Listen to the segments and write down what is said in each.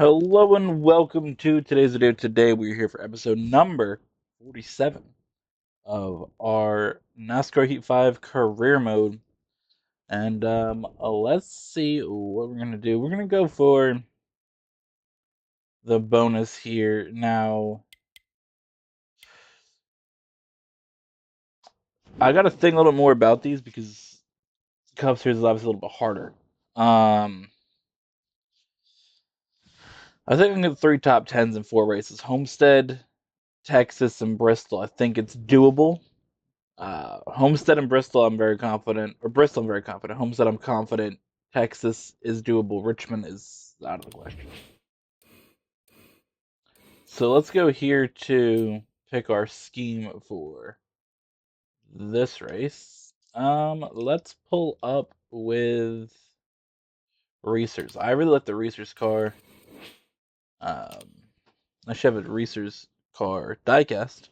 Hello and welcome to today's video. Today we're here for episode number 47 of our NASCAR Heat 5 career mode. And let's see what we're going to do. We're going to go for the bonus here. Now, I got to think a little bit more about these because Cup Series is obviously a little bit harder. I think I'm going to get 3 top 10s in 4 races. Homestead, Texas, and Bristol. I think it's doable. Homestead and Bristol, I'm very confident. Or Bristol, I'm very confident. Homestead, I'm confident. Texas is doable. Richmond is out of the question. So let's go here to pick our scheme for this race. Let's pull up with Racers. I really like the Racers car. I should have a Racers car diecast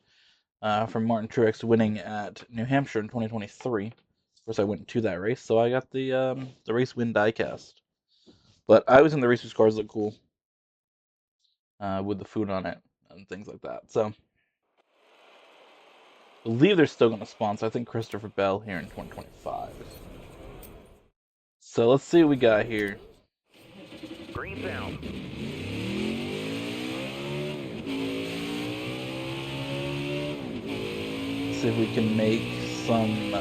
from Martin Truex winning at New Hampshire in 2023. Of course, I went to that race, so I got the race win diecast. But I was in the Racers cars look cool with the food on it and things like that. So I believe they're still going to sponsor. I think Christopher Bell here in 2025. So let's see what we got here. Green down. See if we can make some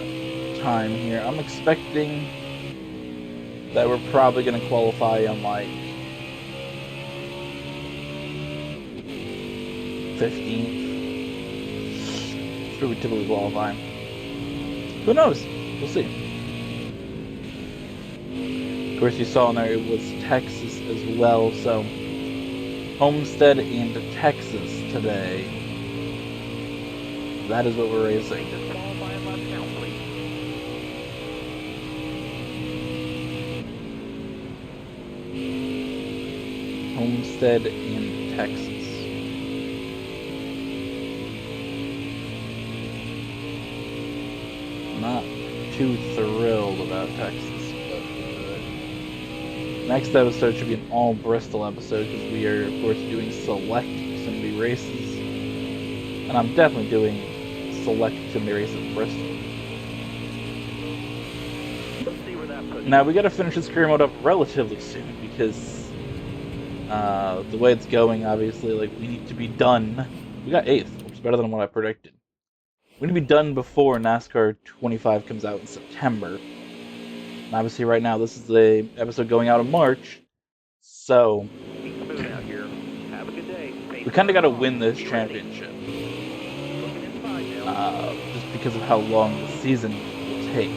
time here. I'm expecting that we're probably going to qualify on like 15th. That's where we typically qualify. Who knows? We'll see. Of course, you saw in there it was Texas as well, so Homestead and Texas today. That is what we're racing. Homestead and Texas. Not too thrilled about Texas, but next episode should be an all Bristol episode because we are, of course, doing select Xfinity races, and I'm definitely doing select Xfinity races in Bristol. Now we got to finish this career mode up relatively soon because the way it's going, obviously, like we need to be done. We got 8th, which is better than what I predicted. We need to be done before NASCAR 25 comes out in September. And obviously, right now, this is the episode going out in March. So, we kind of got to win this championship. Just because of how long the season will take.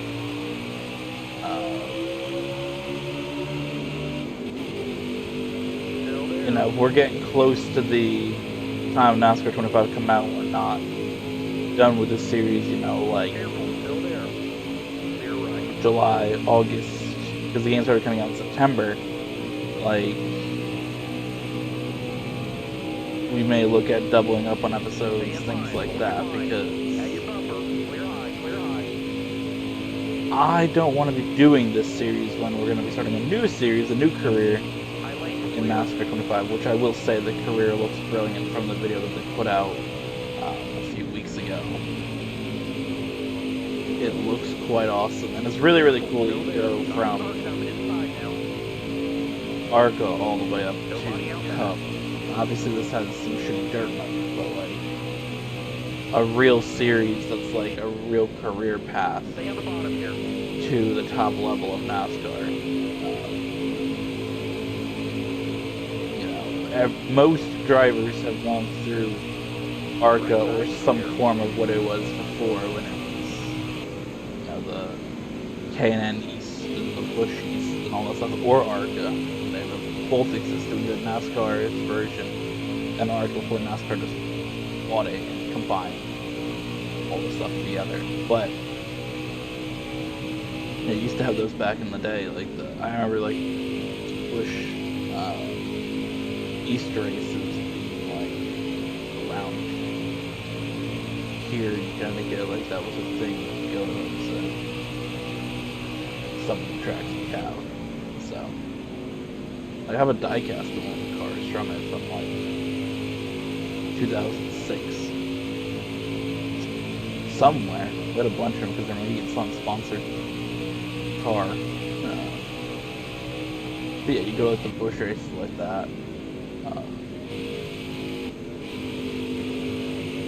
You know, we're getting close to the time NASCAR 25 come out and we're not done with this series, you know, like July, August, because the game started coming out in September. Like, we may look at doubling up on episodes, things like that, because I don't want to be doing this series when we're going to be starting a new series, a new career in NASCAR 25, which I will say the career looks brilliant from the video that they put out a few weeks ago. It looks quite awesome, and it's really, really cool that you go from ARCA all the way up to Cup. Obviously, this has some shitty dirt on it, but like a real series that's like a real career path to the top level of NASCAR. Most drivers have gone through ARCA or some form of what it was before when it was, you know, the K&N East and the Busch East and all that stuff, or ARCA. They both existed. We had NASCAR's version and ARCA before NASCAR just bought it and combined all the stuff together. But it used to have those back in the day. Like I remember like Busch Easter races like around here. You kind of get like that was a thing that would go to some of the tracks in town. So I have a diecast of one of the cars from it from like 2006. Somewhere. We had a bunch of them because maybe it's not sponsored car. But yeah, you go like the bush races like that.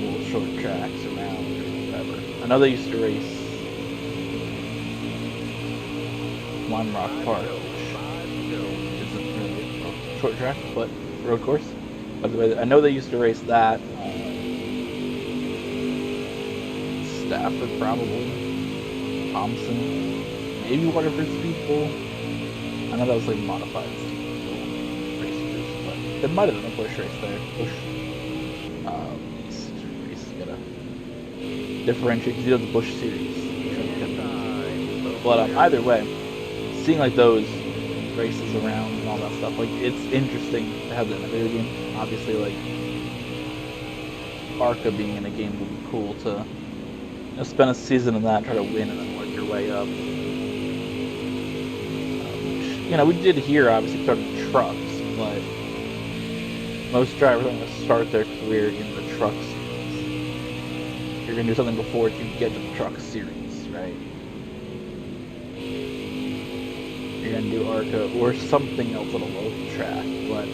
Little short tracks around or whatever. I know they used to race Lime Rock Park, which isn't really a short track, but road course. By the way, I know they used to race that. Stafford probably, Thompson, maybe Waterford Speedpool. I know that was like modified racers, but it might have been a bush race there. Bush race, you gotta differentiate because you have the Bush series. But either way, seeing like those races around and all that stuff, like it's interesting to have that in a video game. Obviously, like ARCA being in a game would be cool to spend a season in that, try to win, and then work your way up. We did here, obviously, started in trucks, but most drivers are going to start their career in the truck series. You're going to do something before you get to the truck series, right? You're going to do ARCA or something else on a local track, but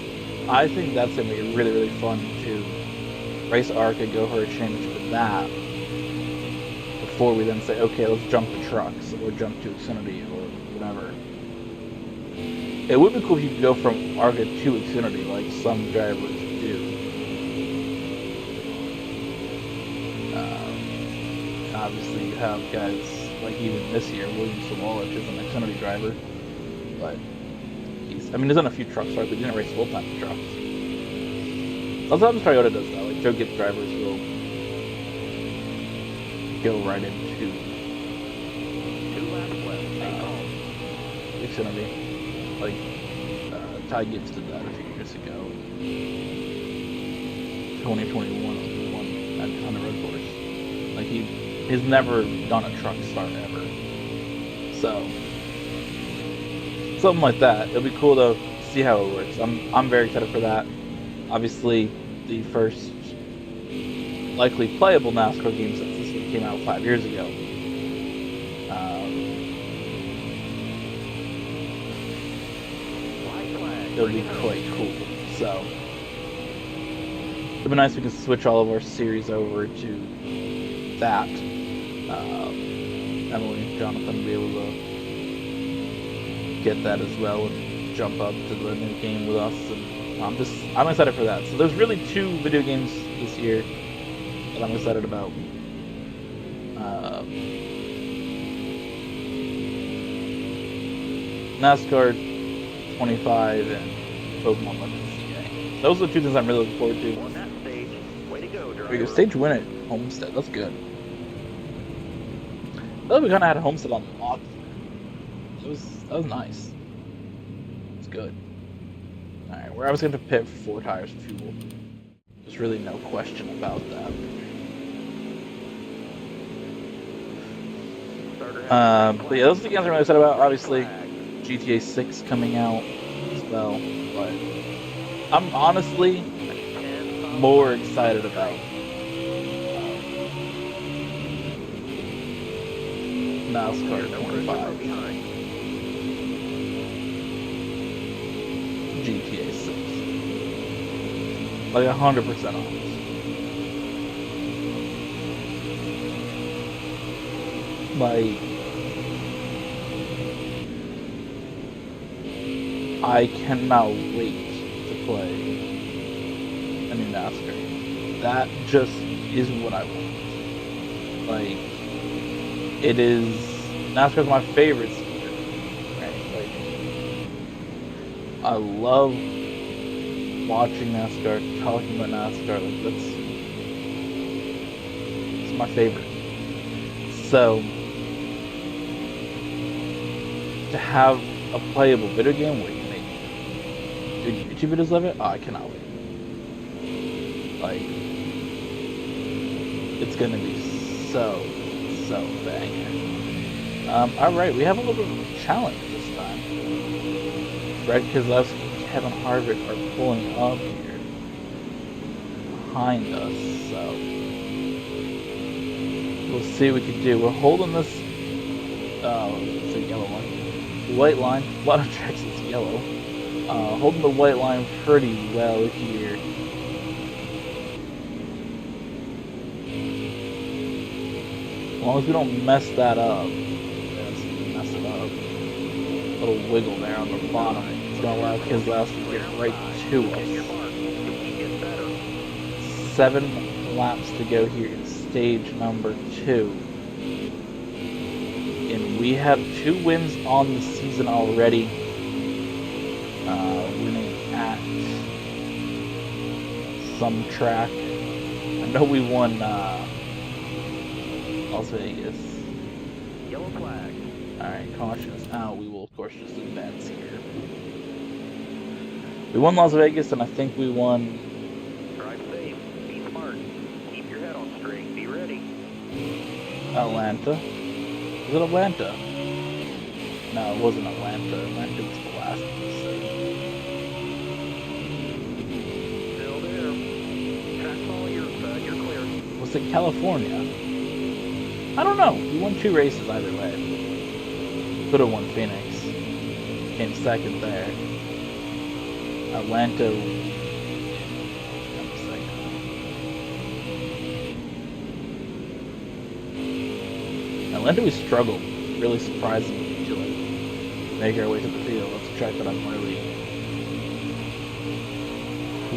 I think that's going to be really, really fun to race ARCA, go for a championship with that, before we then say, okay, let's jump to trucks or jump to Xfinity or whatever. It would be cool if you could go from ARCA to Xfinity like some drivers do. Obviously, you have guys like even this year, William Sawalich is an Xfinity driver, but he's done a few truck starts, but he didn't race full-time in trucks. Sometimes Toyota does that. Like Joe Gibbs drivers will go right into Xfinity. Like Ty Gibbs did that a few years ago. 2021 on the road course. Like he's never done a truck start ever. So something like that. It'll be cool to see how it works. I'm very excited for that. Obviously, the first likely playable NASCAR game since this one came out 5 years ago. It'll be quite cool. So it'd be nice if we could switch all of our series over to that. Emily and Jonathan will be able to get that as well and jump up to the new game with us. And I'm excited for that. So there's really 2 video games this year that I'm excited about. NASCAR 25 and Pokemon Legends CA. Those are the 2 things I'm really looking forward to. On that stage, way to go, There you go, driver. stage win at Homestead. That's good. I thought we kind of had Homestead on lock. That was nice. It's good. All right, we're obviously going to pit for 4 tires of fuel. There's really no question about that. But yeah, those are the games I'm really excited about. Obviously, GTA 6 coming out as well, but I'm honestly more excited about NASCAR 25, GTA 6, like 100% honest. Like, I cannot wait to play a new NASCAR. That just is what I want. Like, it is, NASCAR's my favorite sport, right? Like, I love watching NASCAR, talking about NASCAR. Like, it's my favorite. So, to have a playable video game where you make good YouTube videos of it, oh, I cannot wait. Like, it's gonna be so banger. Alright, we have a little bit of a challenge this time. Greg Keselowski Kevin Harvick are pulling up here behind us, so we'll see what we can do. We're holding this, it's a yellow line, white line. A lot of tracks it's yellow. Holding the white line pretty well here. As long as we don't mess that up. Mess it up. Little wiggle there on the bottom. It's gonna allow Keselowski to get right to us. 7 laps to go here in stage number 2. And we have 2 wins on the season already. Winning at some track. I know we won Las Vegas. Yellow flag. Alright, caution is out. We will, of course, just advance here. We won Las Vegas, and I think we won... Drive safe. Be smart. Keep your head on straight. Be ready. Atlanta. Was it Atlanta? No, it wasn't Atlanta. Atlanta was the last episode. Still there. Track's all yours, bud. You're clear. Was it California? I don't know. We won 2 races either way. Could have won Phoenix. Came second there. Atlanta. Atlanta, we struggled really surprisingly to make our way to the field. That's a track that I'm really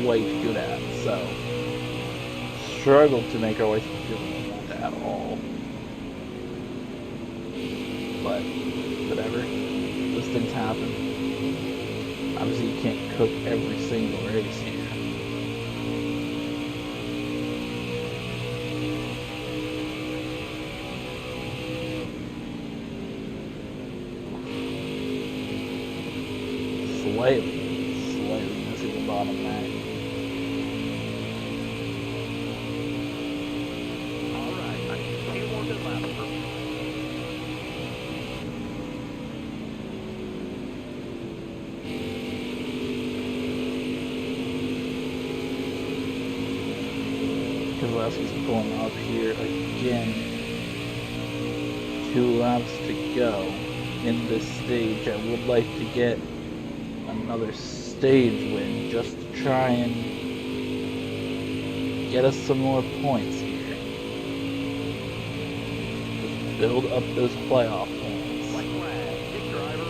quite good at. So struggled to make our way to the field in Atlanta at all. But whatever, those things happen. Obviously, you can't cook every single race here. Slightly missing the bottom there. Alright, I need 2 more good laps for me. Keselowski's pulling up here again. 2 laps to go in this stage. I would like to get another stage win just to try and get us some more points here. Just build up those playoff points. White flag. Big driver.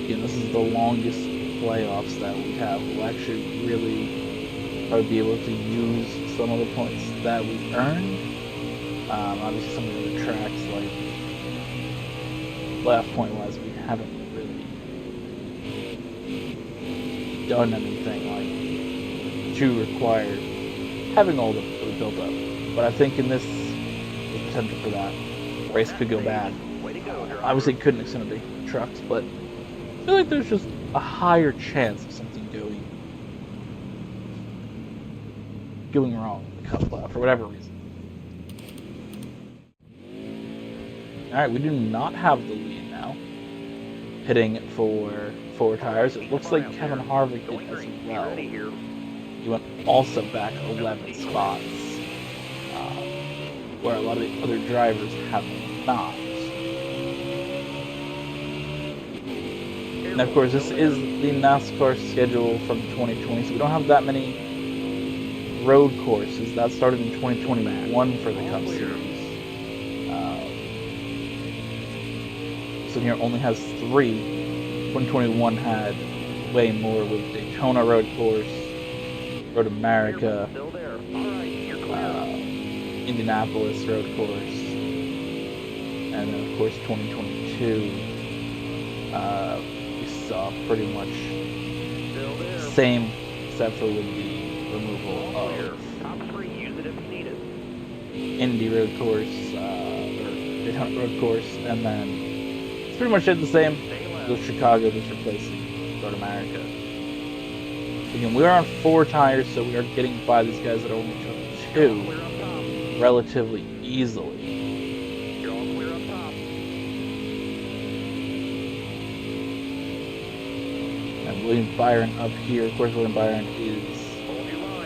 Again, this is the longest playoffs that we have. We'll actually really probably be able to use some of the points that we earned. Obviously, some of the other tracks, like playoff point wise, we haven't really done anything like to require having all the built up. But I think in this, there's potential for that. The race could go bad. Way to go, driver. Obviously, it couldn't extend the trucks, but I feel like there's just a higher chance of something going wrong in the cup playoff for whatever reason. Alright, we do not have the lead now. Hitting for 4 tires. It looks like Kevin Harvick did as well. He went also back 11 spots, where a lot of the other drivers have not. And of course, this is the NASCAR schedule from 2020, so we don't have that many road courses. That started in 2021 for the Cup Series. So here only has 3. 2021 had way more with Daytona Road Course, Road America, Indianapolis Road Course, and then of course 2022 we saw pretty much same, except for with the removal of Indy Road Course, or Daytona Road Course, and then it's pretty much the same. The Chicago just replacing Road America. Again, we are on 4 tires, so we are getting by these guys that only took 2 relatively easily. William Byron up here. Of course, William Byron is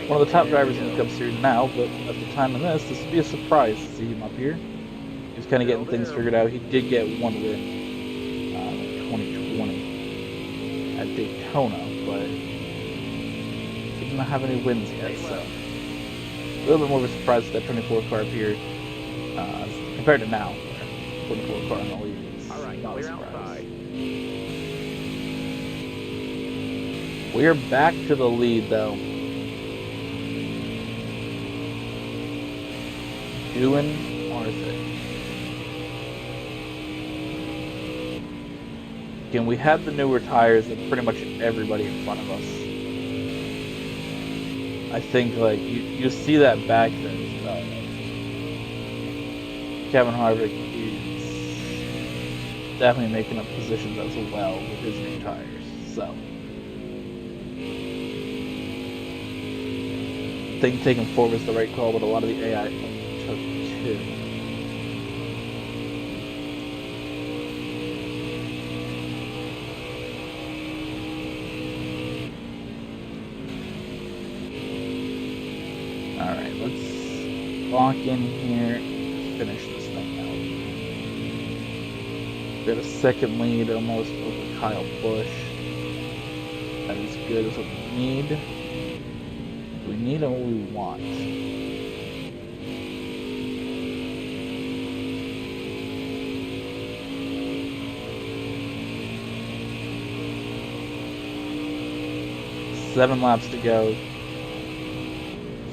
one of the top drivers in the Cup Series now, but at the time of this would be a surprise to see him up here. He was kind of getting things figured out. He did get one win in 2020 at Daytona, but he didn't have any wins yet, so a little bit more of a surprise with that 24 car up here compared to now. 24 car in the lead is not a surprise. We're back to the lead, though. Doing our thing. Again, we had the newer tires than pretty much everybody in front of us. I think, like, you see that back there. Kevin Harvick is definitely making up positions as well with his new tires. So, I think taking 4 was the right call, but a lot of the AI took 2. Alright, let's lock in here and finish this thing out. Got a second lead almost over Kyle Busch. That is good as what we need. We need and what we want. Seven laps to go.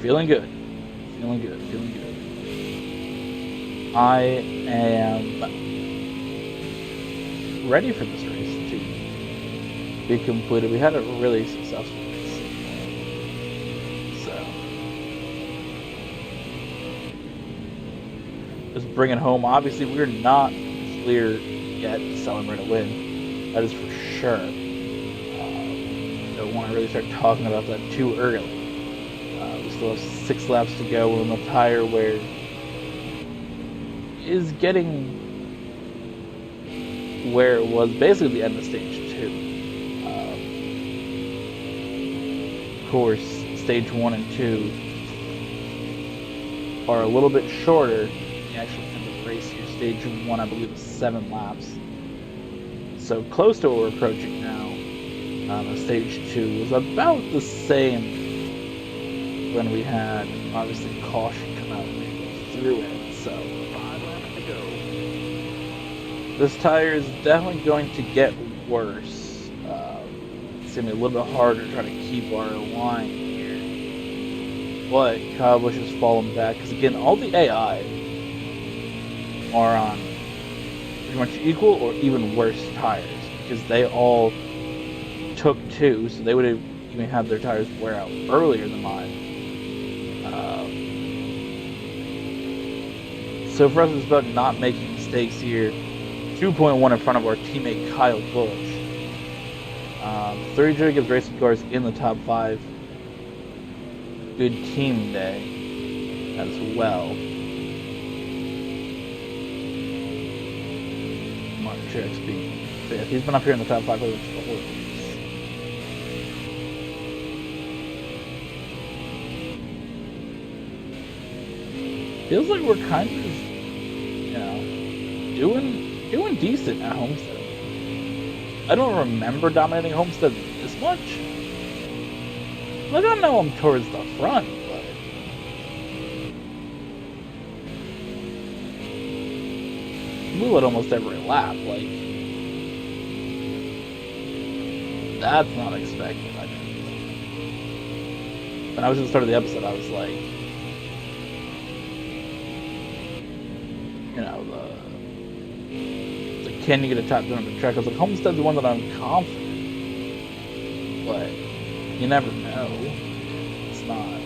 Feeling good. Feeling good. Feeling good. I am ready for this race to be completed. We had a really successful race. So, just bring it home. Obviously, we're not clear yet to celebrate a win. That is for sure. Don't want to really start talking about that too early. We still have 6 laps to go. We're on the tire where is getting where it was basically the end of stage 2. Of course, stage 1 and 2 are a little bit shorter than the actual end of the race here. Stage 1, I believe, is 7 laps. So close to what we're approaching now. Stage 2 was about the same when we had, obviously, caution come out and go through it. So 5 laps to go. This tire is definitely going to get worse. It's going to be a little bit harder trying to keep our line here. But Kyle Busch has fallen back. Because again, all the AI are on pretty much equal or even worse tires. Because they all took 2. So they would have even had their tires wear out earlier than mine. So for us, it's about not making mistakes here. 2.1 in front of our teammate Kyle Busch. 30 gives racing cars in the top 5. Good team day as well. Mark Truex being 5th. He's been up here in the top 5 for the whole race. Feels like we're kind of, doing decent at Homestead. I don't remember dominating Homestead this much. Like, I know I'm towards the front, but blew it almost every lap. Like, that's not expected. I didn't. When I was at the start of the episode, I was like, can you get a top 10 on the track? I was like, Homestead's the one that I'm confident, but you never know. It's not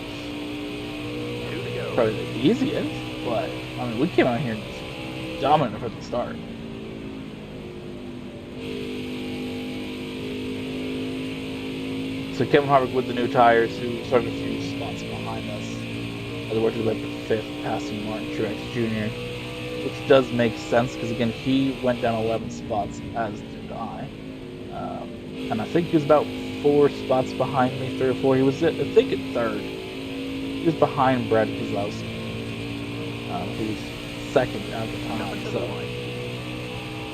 probably the easiest, but I mean, we came out here and just dominated from the start. So Kevin Harvick with the new tires, who started a few spots behind us, as we worked his way up to 5th, passing Martin Truex Jr., which does make sense, because again, he went down 11 spots, as did I. And I think he was about 4 4 spots behind me, 3 or 4. He was, I think, at third. He was behind Brad Keselowski, who was second at the time. So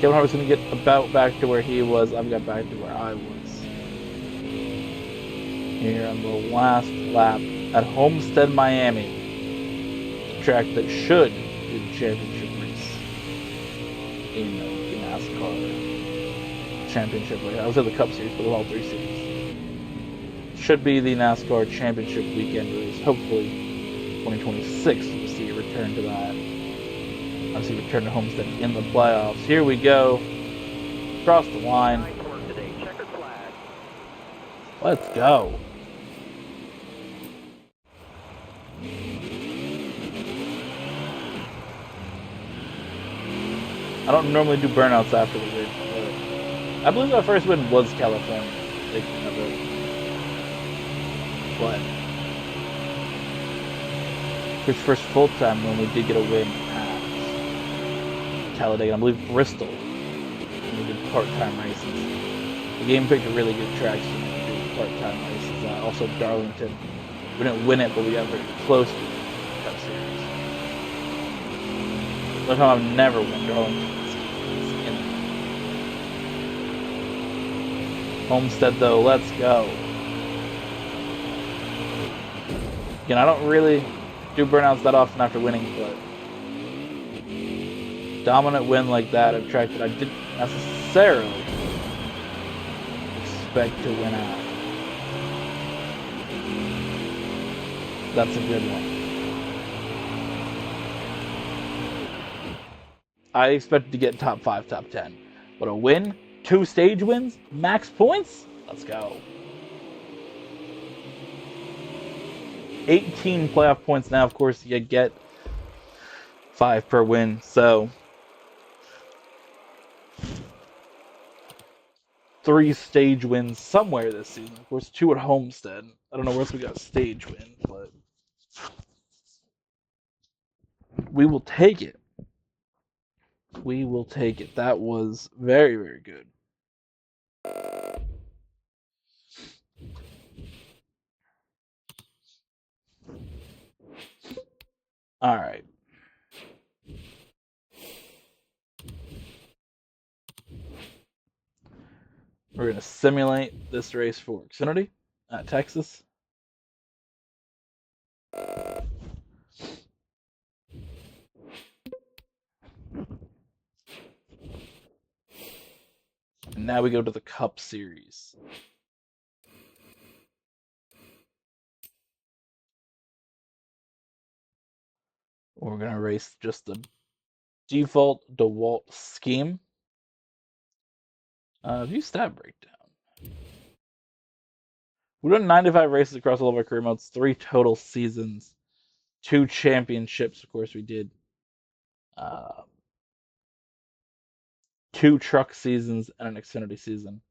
Kevin Hart was going to get about back to where he was. I've got back to where I was. Here on the last lap at Homestead, Miami, the track that should be the championship race in the NASCAR championship race. I was at the Cup Series, but all 3 series. Should be the NASCAR championship weekend race. Hopefully, 2026 we'll see a return to that. Obviously, return to Homestead in the playoffs. Here we go. Across the line. Let's go. I don't normally do burnouts after the win, but I believe our first win was California. Thinking of it. But his first full time when we did get a win at Talladega, I believe Bristol, when we did part-time races. The game picked a really good track so we did part-time races. Also Darlington. We didn't win it, but we got very close to the Cup Series. Look how I've never won Darlington. Homestead, though, let's go. Again, I don't really do burnouts that often after winning, but dominant win like that, a track that I didn't necessarily expect to win out. That's a good one. I expected to get top 5, top 10. But a win, 2 stage wins, max points? Let's go. 18 playoff points now. Of course, you get 5 per win. So 3 stage wins somewhere this season. Of course, 2 at Homestead. I don't know where else we got a stage win, but we will take it. We will take it. That was very, very good. All right. We're going to simulate this race for Xfinity at Texas. And now we go to the Cup Series. We're going to race just the default DeWalt scheme. View stat breakdown. We've done 95 races across all of our career modes, 3 total seasons, 2 championships. Of course, we did 2 truck seasons and an Xfinity season.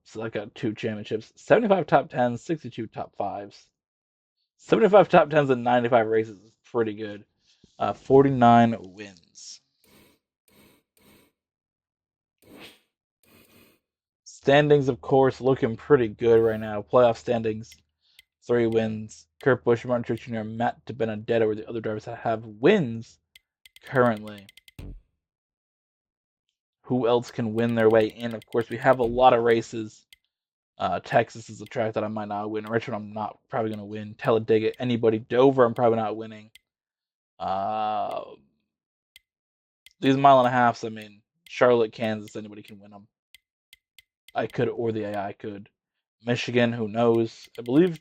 So I got 2 championships, 75 top 10s, 62 top 5s. 75 top 10s and 95 races is pretty good. 49 wins. Standings, of course, looking pretty good right now. Playoff standings, 3 wins. Kurt Busch, Martin Truex Jr., Matt DiBenedetto are the other drivers that have wins currently. Who else can win their way in? Of course, we have a lot of races. Texas is a track that I might not win. Richmond, I'm not probably going to win. Talladega, anybody. Dover, I'm probably not winning. These mile and a halves, I mean, Charlotte, Kansas, anybody can win them. I could, or the AI could. Michigan, who knows? I believe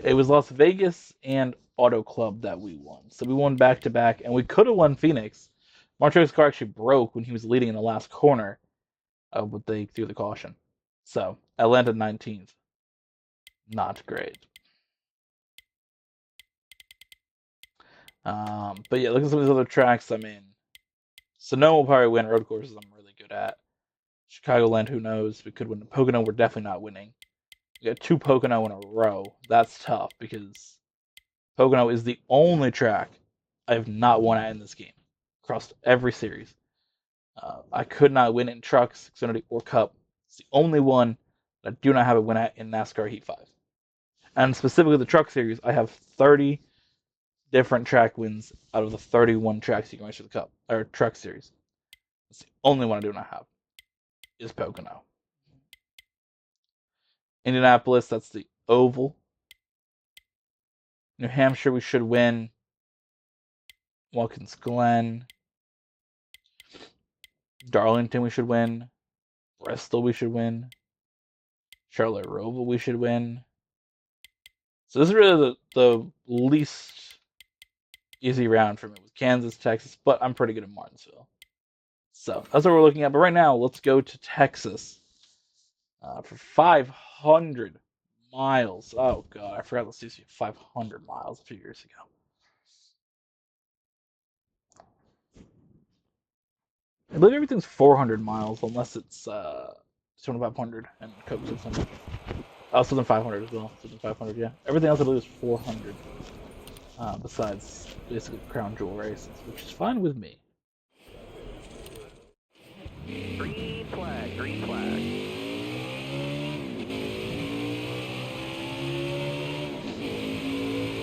it was Las Vegas and Auto Club that we won. So we won back to back, and we could have won Phoenix. Martin's car actually broke when he was leading in the last corner, but they threw the caution. So Atlanta 19th. Not great. But yeah, look at some of these other tracks. I mean, Sonoma will probably win. Road courses I'm really good at. Chicagoland, who knows? We could win. Pocono, we're definitely not winning. We got 2 Pocono in a row. That's tough because Pocono is the only track I have not won at in this game across every series. I could not win in trucks, Xfinity, or Cup. It's the only one that I do not have a win at in NASCAR Heat 5. And specifically the Truck Series, I have 30 different track wins out of the 31 tracks you can race for the Cup, or Truck Series. It's the only one I do not have, is Pocono. Indianapolis, that's the oval. New Hampshire, we should win. Watkins Glen. Darlington, we should win. Bristol, we should win. Charlotte Roval, we should win. So this is really the least easy round for me with Kansas, Texas, but I'm pretty good at Martinsville. So that's what we're looking at. But right now, let's go to Texas for 500 miles. Oh, God, I forgot the CC 500 miles a few years ago. I believe everything's 400 miles unless it's 2500 and Coke 600. Oh, something 500 as well. Something 500, yeah. Everything else I believe is 400. Besides basically crown jewel races, which is fine with me. Green flag, green flag.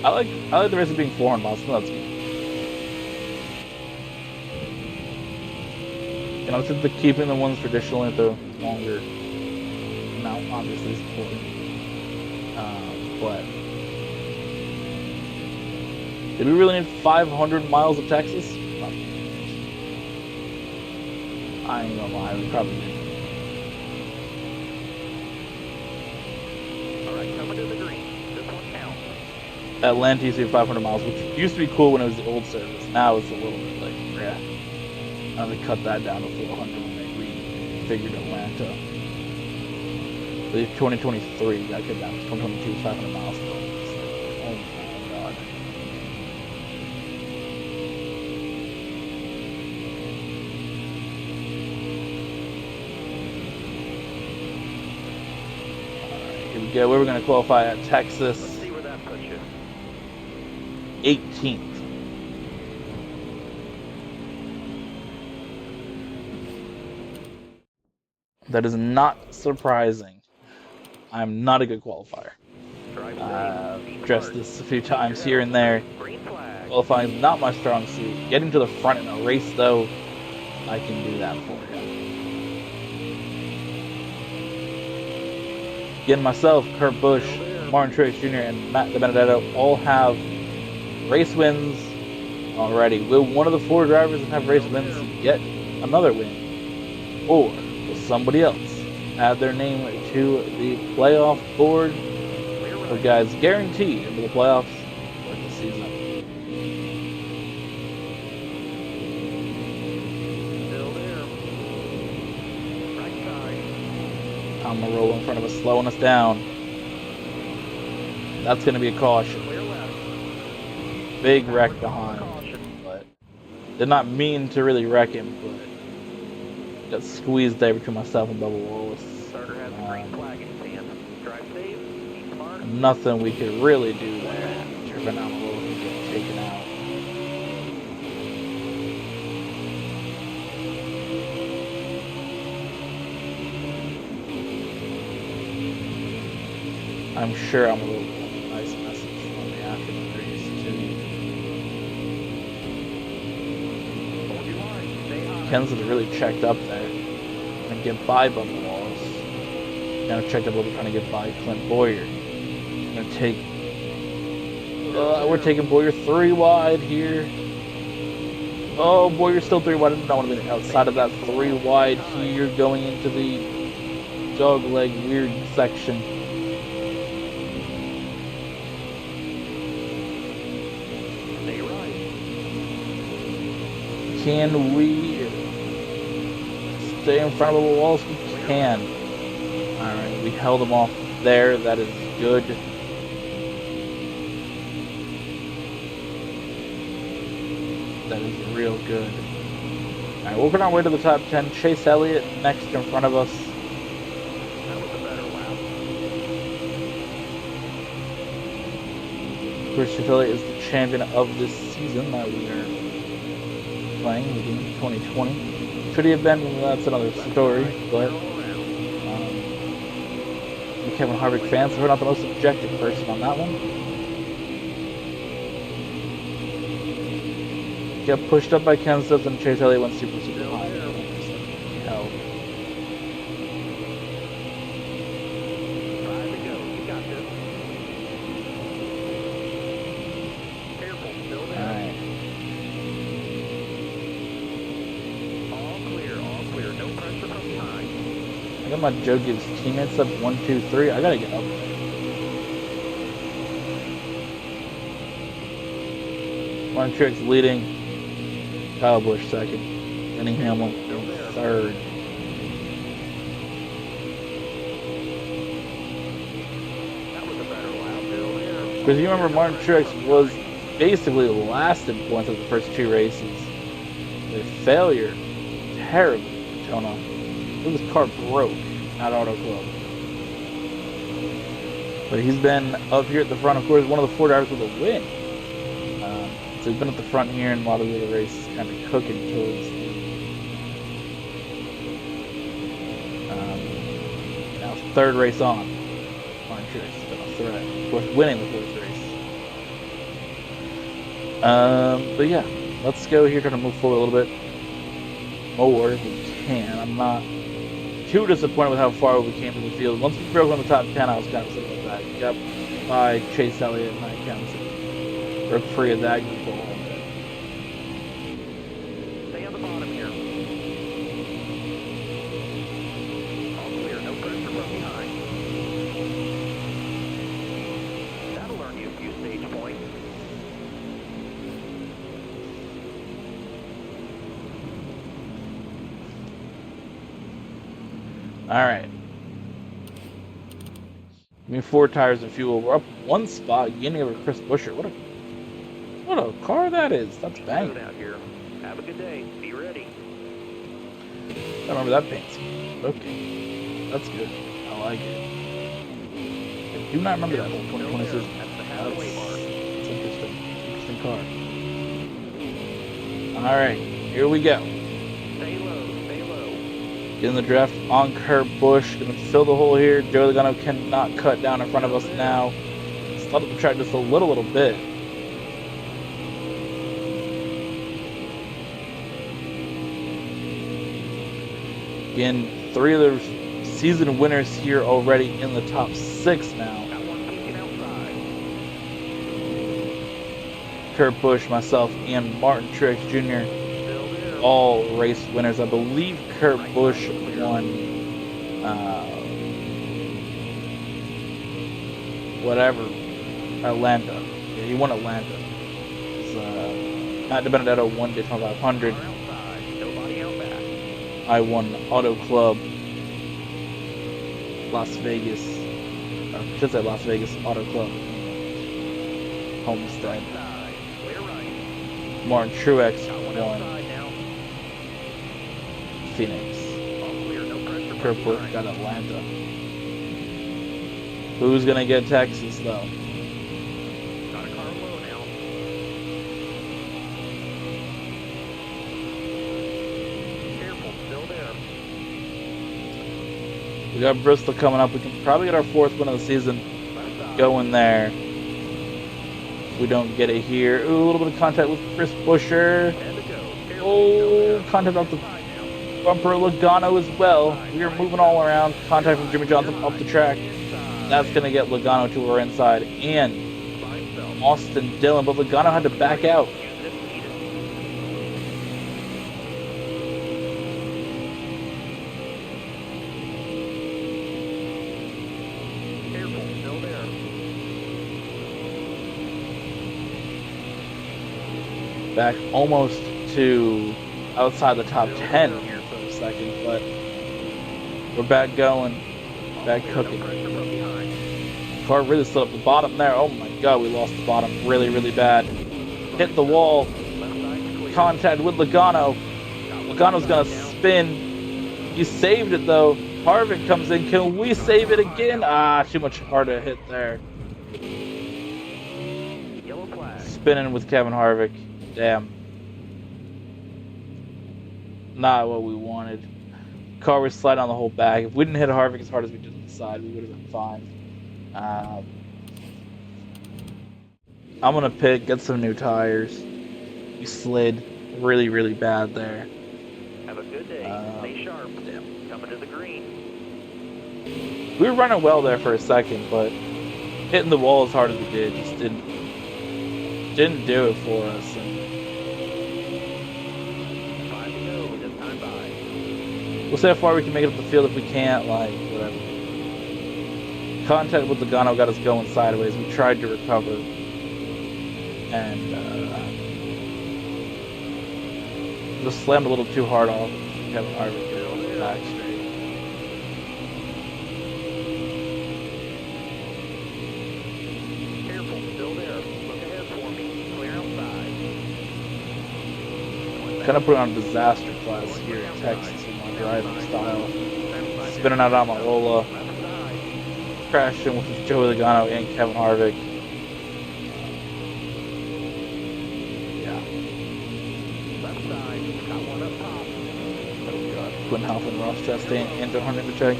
I like the races being 400 miles, so that's good. You know, since keeping the ones traditionally at the longer amount obviously is important. But did we really need 500 miles of Texas? Probably. I ain't gonna lie, we probably did. Alright, coming to the green. This one counts. Atlanta used to be 500 miles, which used to be cool when it was the old service. Now it's a little bit like, yeah. They cut that down to 400 when they refigured Atlanta. I believe 2023 got cut down to 2022 500 miles. Like, oh my God. Alright, here we go. Where we're going to qualify at Texas. Let's see where that puts you. 18th. That is not surprising. I'm not a good qualifier. Addressed this a few times here and there. Qualifying is not my strong suit. Getting to the front in a race, though, I can do that for you. Again, myself, Kurt Busch, Martin Truex Jr., and Matt DiBenedetto all have race wins already. Will one of the four drivers that have race wins get another win? Or will somebody else add their name to the playoff board? For guys guaranteed into the playoffs for the season. Still there. Right side. I'm gonna roll in front of us, slowing us down. That's gonna be a caution. Clear left. Big wreck behind, but did not mean to really wreck him, but got squeezed there between myself and Bubba Wallace. Starter has the green flag in his hand. Drive safe. Be smart. Nothing we could really do there. Tripping out a little and getting taken out. I'm sure I'm a little nice message on the afternoon race too. Hold your line. Stay high. Kenseth really checked up there. Trying to get by Bubba Wallace. Now checked up a little, trying to get by Clint Boyer. Gonna take. We're taking Boyer 3 wide here. Oh, Boyer's still 3 wide. I don't want to be outside of that 3 wide here, going into the dog leg weird section. Stay right. Can we stay in front of the walls? We can. Alright, we held them off there. That is good. That is real good. Alright, working our way to the top 10. Chase Elliott next in front of us. That was a better lap. Christian Elliott is the champion of this season that we are playing in 2020. Should he have been? Well, that's another story, but Kevin Harvick fans, so we're not the most objective person on that one. Get pushed up by Ken Stubbs and Chase Elliott went super high. Hell. 5 to go. You got this. Careful, still there. Alright. All clear. No pressure from behind. I got my Joe gives teammates up 1, 2, 3. I gotta get up there. Martin Truex leading. Kyle Busch second. Denny Hamlin third. That was a better lap, Bill. There. Because you remember Martin Truex was basically last in points of the first 2 races. A failure. Terrible. Jonah. His car broke at Auto Club. But he's been up here at the front, of course, one of the 4 drivers with a win. So he's been at the front here in a lot of the other races, kind of cooking towards the now 3rd race on. Martin Truex has been a threat. Of course, winning the 4th race. But yeah, let's go here, try to move forward a little bit more if we can. I'm not too disappointed with how far we came to the field. Once we broke on the top 10, I was kind of sick of that. Got by Chase Elliott and Mike Kenseth. Broke free of that group a little bit. Stay on the bottom here. All clear. No pressure from behind. That'll earn you a few stage points. Alright. Give me 4 tires of fuel. We're up 1 spot, gaining over Chris Buescher. What a car that is. That's banging. Out here. Have a good day. Be ready. I remember that paint scheme. Okay. That's good. I like it. I do not remember that whole 2020 season. That's the halfway mark. That's interesting. Interesting car. Alright. Here we go. Stay low. Stay low. In the draft on Kurt Busch. Gonna fill the hole here. Joey Logano cannot cut down in front of us now. Slid up the track just a little bit. Again, 3 of the season winners here already in the top 6 now. Got one peeking outside. Kurt Busch, myself, and Martin Truex Jr. Still there. all race winners. I believe Kurt Busch won whatever, Atlanta. Yeah, he won Atlanta. Matt DiBenedetto won Daytona 500. Nobody out back. I won Auto Club Las Vegas. I should say Las Vegas Auto Club Homestead. Side. Clear right. Martin Truex Got one won outside now. Phoenix. All clear. No pressure Kurt from Busch behind. got Atlanta. Who's gonna get Texas though? Got a car low now. Careful. Still there. We got Bristol coming up. We can probably get our 4th win of the season Left side. going there. We don't get it here. Ooh, a little bit of contact with Chris Buescher. And to go. Careful. Oh, contact off the Side now. bumper Logano as well. We are moving all around. Contact from Jimmy Johnson up the track. That's going to get Logano to our inside. And By himself. Austin Dillon. But Logano had to back out. Use it if needed. Careful. Still there. Back almost to outside the top 10 here for a second. But we're back going. Back No cooking. pressure from behind. Car really slid up the bottom there. Oh my god, we lost the bottom really bad. Hit the wall. Left side clear. Contact with Logano. Logano's gonna spin. He saved it though. Harvick comes in. Can we save it again? Ah, too much harder hit there. Yellow flag. Spinning with Kevin Harvick. Damn. Not what we wanted. Car was sliding on the whole back. If we didn't hit Harvick as hard as we did on the side, we would have been fine. I'm gonna pit, get some new tires. We slid really, really bad there. Have a good day. Stay sharp. Damn. Coming to the green. We were running well there for a second, but hitting the wall as hard as we did just didn't do it for us. And 5 to go. Just time by. we'll see how far we can make it up the field. If we can't, like, whatever. Contact with Logano got us going sideways. We tried to recover. And just slammed a little too hard off Kevin Harvick back straight. Careful. Still there. Look ahead for me. Clear outside. Kind of put on a disaster class here in Texas with my driving style. Spinning out on my Lola. Crashing with Joey Logano and Kevin Harvick. Quinn Halpin, Ross Chastain, and John Hunter in the track.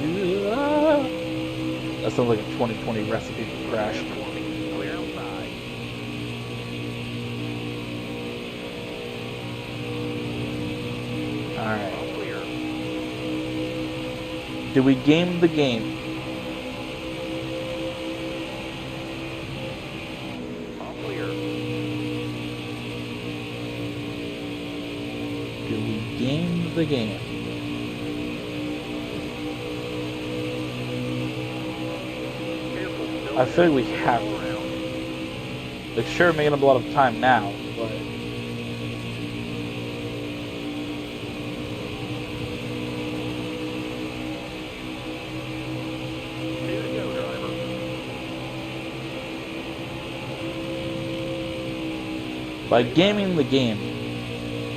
That sounds like a 2020 recipe for crash. Clear outside. Alright. All clear. Do we game the game? All clear. Do we game the game? I feel like we have to. Like, sure, making up a lot of time now, but Here to go, driver. by gaming the game,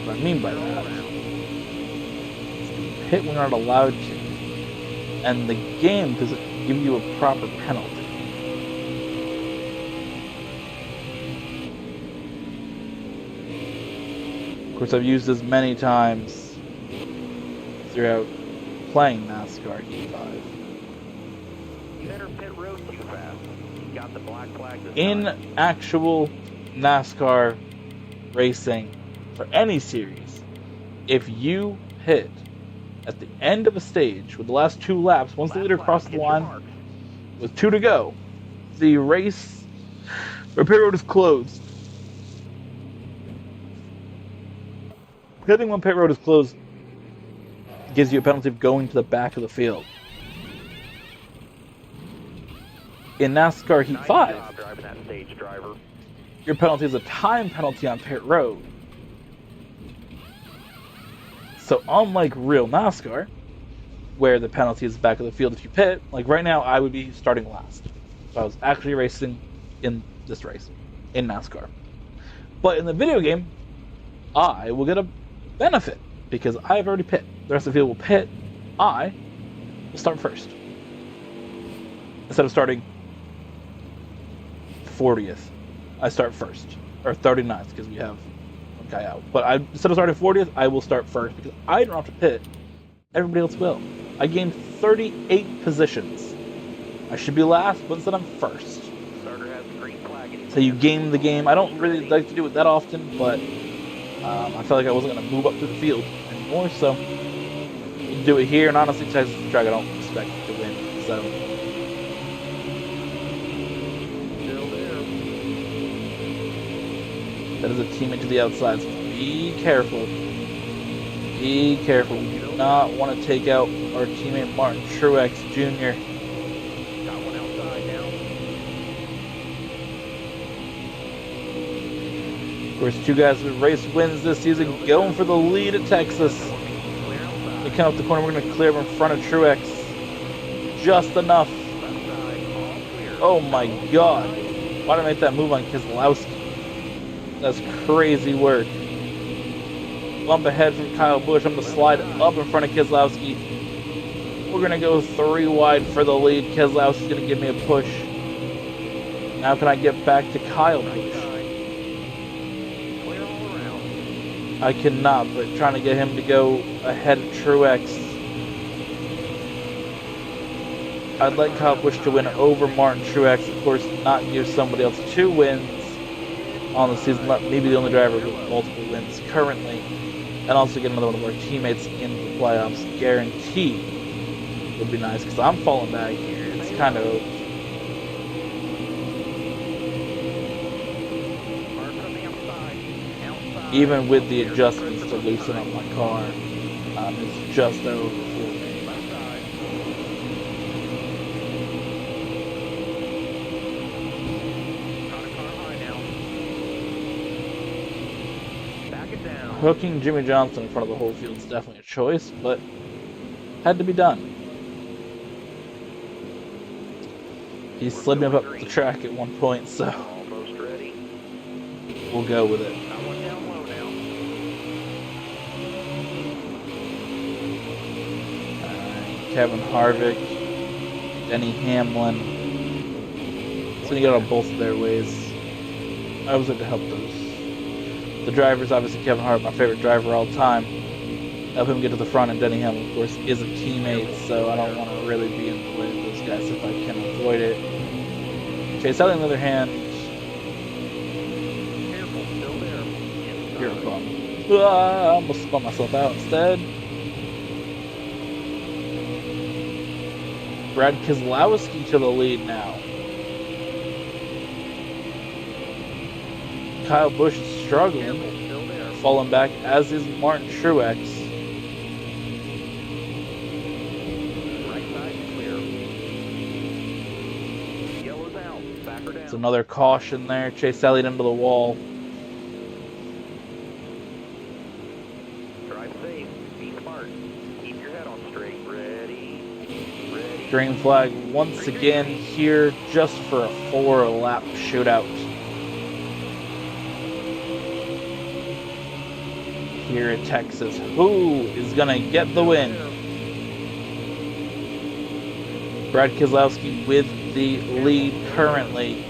what I mean by that is hit when you're not allowed to, and the game doesn't give you a proper penalty. Of course, I've used this many times throughout playing NASCAR Heat 5. You entered pit road too fast. You got the black flag this In time. actual NASCAR racing for any series, if you hit at the end of a stage with the last 2 laps, once the leader crosses the line with 2 to go, the race or pit road is closed. Hitting when pit road is closed gives you a penalty of going to the back of the field. In NASCAR Heat Nice 5, job driving that stage, driver. your penalty is a time penalty on pit road. So unlike real NASCAR, where the penalty is back of the field if you pit, like right now I would be starting last if I was actually racing in this race, in NASCAR. But in the video game, I will get a benefit because I've already pit. The rest of the field will pit. I will start first. Instead of starting 40th, I start first. Or 39th because we have one guy out. But instead of starting 40th, I will start first because I don't have to pit. Everybody else will. I gained 38 positions. I should be last, but instead I'm first. Starter has the green flag. So you game the game. I don't really like to do it that often, but I felt like I wasn't going to move up through the field anymore, so we'll do it here. And honestly, Texas is a track I don't expect to win. So Still there. that is a teammate to the outside. So be careful. Be careful. We do not want to take out our teammate Martin Truex Jr. Got one outside now. Of course, 2 guys with race wins this season going for the lead at Texas. Clear outside. We come up the corner. We're going to clear him in front of Truex. Just enough. Left side. All clear. Oh my god. Why did I make that move on Keselowski? That's crazy work. Bump ahead from Kyle Busch. I'm going to slide up in front of Keselowski. We're going to go 3 wide for the lead. Keselowski's going to give me a push. Now can I get back to Kyle Busch? Clear all around. I cannot, but trying to get him to go ahead of Truex. I'd like Kyle Busch to win over Martin Truex. Of course, not give somebody else 2 wins on the season. Let me be the only driver with multiple wins currently. And also get another one of our teammates into the playoffs. Guaranteed would be nice, because I'm falling back here. It's kind of... Even with the adjustments to loosen up my car, it's just over for me. Hooking Jimmy Johnson in front of the whole field is definitely a choice, but had to be done. He slid me up the track at one point, so we'll go with it. Kevin Harvick, Denny Hamlin. So you got on both of their ways. I was there to help those. The drivers, obviously Kevin Harvick, my favorite driver all time. Help him get to the front, and Denny Hamlin, of course, is a teammate, so I don't want to really be in the way of those guys if I can avoid it. Chase Elliott, on the other hand, you're a bum. I almost spun myself out instead. Brad Keselowski to the lead now. Kyle Busch is struggling, falling back, as is Martin Truex. It's another caution there. Chase Elliott into the wall. Drive safe. Be smart. Keep your head on straight. Ready. Green flag once again here, just for a 4-lap shootout. Here at Texas. Who is going to get the win? Brad Keselowski with the lead currently.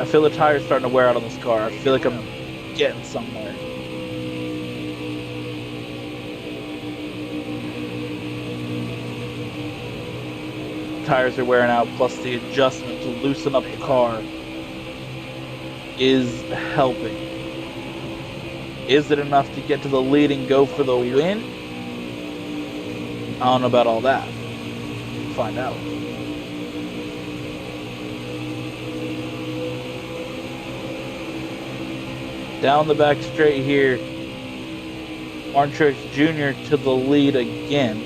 I feel the tire's starting to wear out on this car. I feel like I'm getting somewhere. Tires are wearing out, plus the adjustment to loosen up the car is helping. Is it enough to get to the lead and go for the win? I don't know about all that. We'll find out. Down the back straight here, Martin Truex Jr. to the lead again.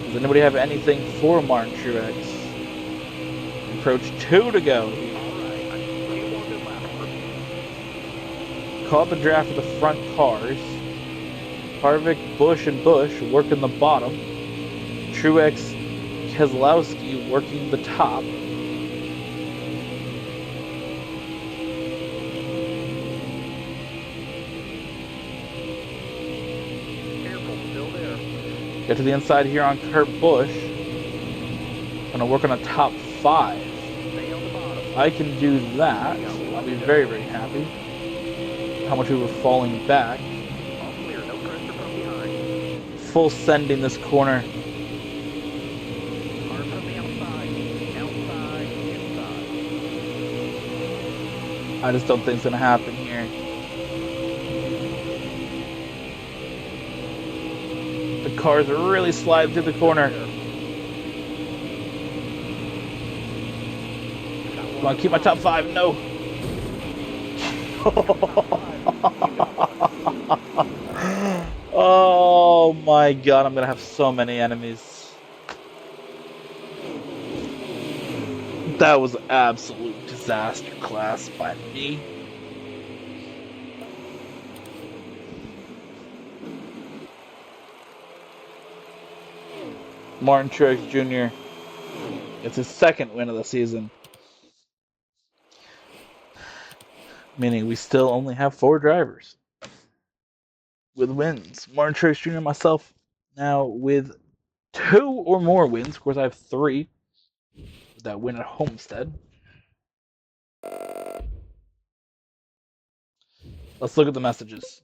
Does anybody have anything for Martin Truex? Approach 2 to go. Caught the draft of the front cars. Harvick, Busch, and Busch working the bottom. Truex, Keselowski working the top. Get to the inside here on Kurt Busch. Gonna work on a top 5. I can do that. I'll be very, very happy. How much we were falling back. Full sending this corner. I just don't think it's gonna happen here. The cars are really sliding through the corner. Come on, keep my top 5. No. Oh my god, I'm gonna have so many enemies. That was absolute disaster class by me. Martin Truex Jr. It's his 2nd win of the season. Meaning we still only have 4 drivers with wins. Martin Truex Jr. and myself now with 2 or more wins. Of course, I have 3 with that win at Homestead. Let's look at the messages.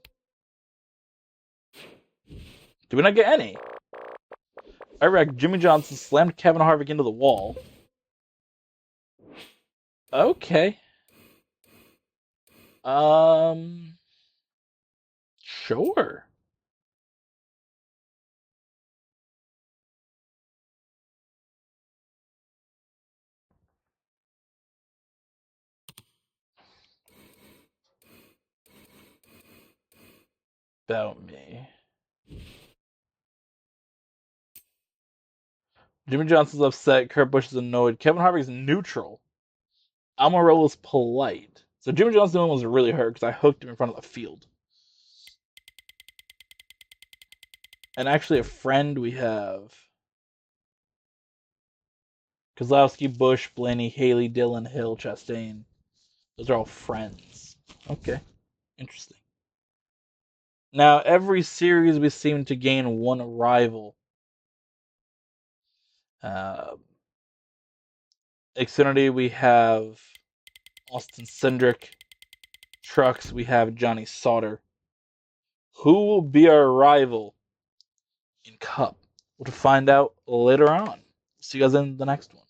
Do we not get any? Iraq, Jimmy Johnson slammed Kevin Harvick into the wall. Okay. Sure. About me. Jimmy Johnson's upset. Kurt Busch is annoyed. Kevin Harvick's neutral. Almirola's polite. So Jimmy Johnson was really hurt because I hooked him in front of the field. And actually, a friend we have. Kozlowski, Bush, Blaney, Haley, Dillon, Hill, Chastain. Those are all friends. Okay. Interesting. Now, every series we seem to gain one rival. Xfinity, we have Austin Cindric. Trucks, we have Johnny Sauter. Who will be our rival in Cup? We'll find out later on. See you guys in the next one.